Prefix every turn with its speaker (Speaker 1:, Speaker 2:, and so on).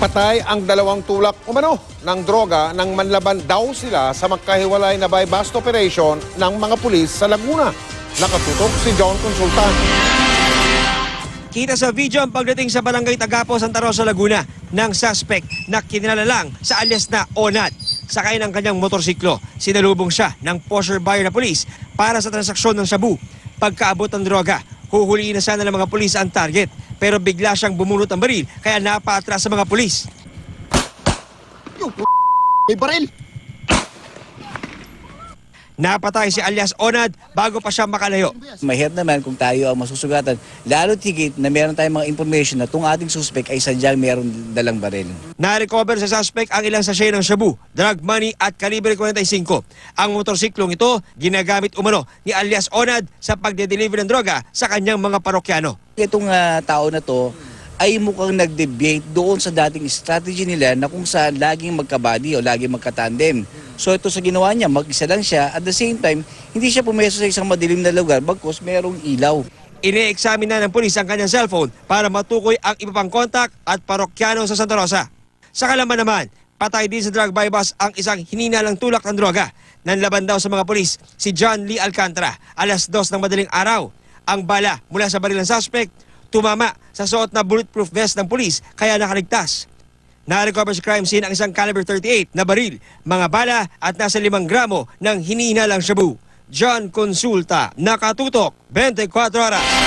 Speaker 1: Napatay ang dalawang tulak umano ng droga nang manlaban daw sila sa magkahiwalay na buy-bust operation ng mga pulis sa Laguna. Nakatutok si John Consultan.
Speaker 2: Kita sa video ang pagdating sa Barangay Tagapo, Santa Rosa, Laguna ng suspect na kinilala lang sa alias na Onad. Sakay ng kanyang motorsiklo, sinalubong siya ng pusher buyer na pulis para sa transaksyon ng shabu. Pagkaabot ng droga, huhuliin na sana ng mga pulis ang target. Pero bigla siyang bumulot ang baril kaya napaatras sa mga pulis.
Speaker 3: May baril!
Speaker 2: Napatay si alias Onad bago pa siya makalayo.
Speaker 4: Mahirap naman kung tayo ang masusugatan. Lalo tigit na meron tayong mga information na itong ating suspect ay sadyang meron dalang baril.
Speaker 2: Na-recover sa suspect ang ilang sachet ng shabu, drug money at kalibre 45. Ang motorsiklong ito ginagamit umano ni alias Onad sa pagde-deliver ng droga sa kanyang mga parokyano.
Speaker 4: Itong tao na to ay mukhang nag-debate doon sa dating strategy nila na kung saan laging magkabady o laging magkatandem. So ito sa ginawa niya, mag-isa lang siya. At the same time, hindi siya pumeso sa isang madilim na lugar bagkus merong ilaw.
Speaker 2: Ine-examine na ng pulis ang kanyang cellphone para matukoy ang iba pang kontak at parokyano sa Santa Rosa. Sa kalaman naman, patay din sa drug buy-bust ang isang hininalang tulak ng droga. Nanlaban daw sa mga pulis si John Lee Alcantara, alas 2 ng madaling araw. Ang bala mula sa baril ng suspect, tumama sa suot na bulletproof vest ng pulis kaya nakaligtas. Na-recover sa crime scene ang isang caliber 38 na baril, mga bala at nasa 5 gramo ng hinihinalang shabu. John Consulta, Nakatutok, 24 Oras.